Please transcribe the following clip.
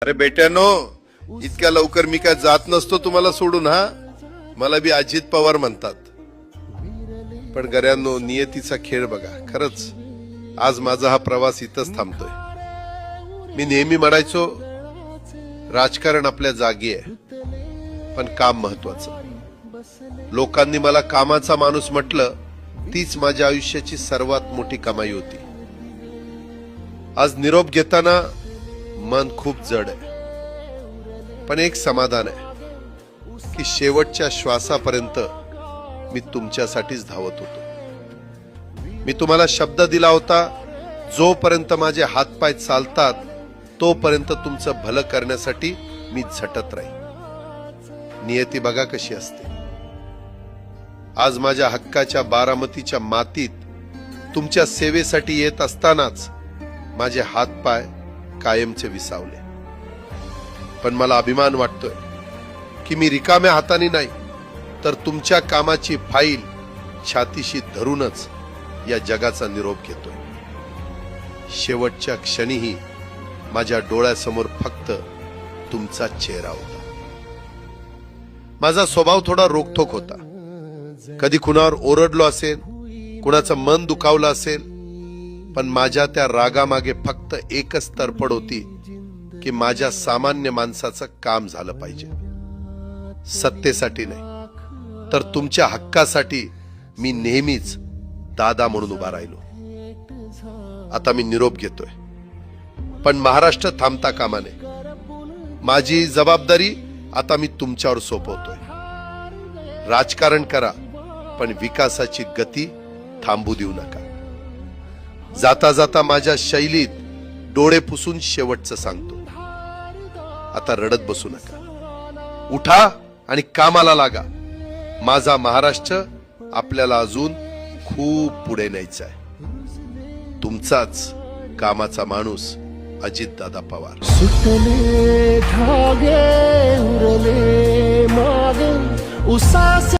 अरे बेट्यानो, इतक्या लवकर मी काय जात नसतो तुम्हाला सोडून. हा, मला बी अजित पवार म्हणतात. पण गऱ्यांनो, नियतीचा खेळ बघा. खरंच आज माझा हा प्रवास इथंच थांबतोय. मी नेहमी म्हणायचो राजकारण आपल्या जागी आहे, पण काम महत्वाचं. लोकांनी मला कामाचा माणूस म्हटलं, तीच माझ्या आयुष्याची सर्वात मोठी कमाई होती. आज निरोप घेताना मन खूप जड आहे, पण एक समाधान आहे की शेवटच्या श्वासापर्यंत मी तुमच्यासाठीच धावत होतो. मी तुम्हाला शब्द दिला होता, जोपर्यंत माझे हातपाय चालतात तोपर्यंत तुमचं भलं करण्यासाठी मी झटत राहील. नियती बघा कशी असते. आज माझ्या हक्काच्या बारामतीच्या मातीत तुमच्या सेवेसाठी येत असतानाच माझे हातपाय कायमचे विसावले. पण मला अभिमान वाटतोय की मी रिकाम्या हाताने नाही, तर तुमच्या कामाची फाईल छातीशी धरूनच या जगाचा निरोप घेतोय. शेवटच्या क्षणीही माझ्या डोळ्यासमोर फक्त तुमचा चेहरा होता. माझा स्वभाव थोडा रोखठोक होता. कधी कुणावर ओरडलो असेल, कुणाचं मन दुखावलं असेल, पण माझ्या त्या रागामागे फक्त एकच तडफड होती की माझ्या सामान्य माणसाचं काम झालं पाहिजे. सत्तेसाठी नाही, तर तुमच्या हक्कासाठी मी नेहमीच दादा म्हणून उभा राहिलो. आता मी निरोप घेतोय, पण महाराष्ट्र थांबता कामा नये. माझी जबाबदारी आता मी तुमच्यावर सोपवतोय. राजकारण करा, पण विकासाची गती थांबू देऊ नका. जाता जाता माझ्या शैलीत डोळे पुसून शेवटचं सांगतो, आता रडत बसू नका. उठा आणि कामाला लागा. माझा महाराष्ट्र आपल्याला अजून खूप पुढे न्यायचा आहे. तुमचाच कामाचा माणूस अजितदादा पवार. सुटले धागे उरले माग उसास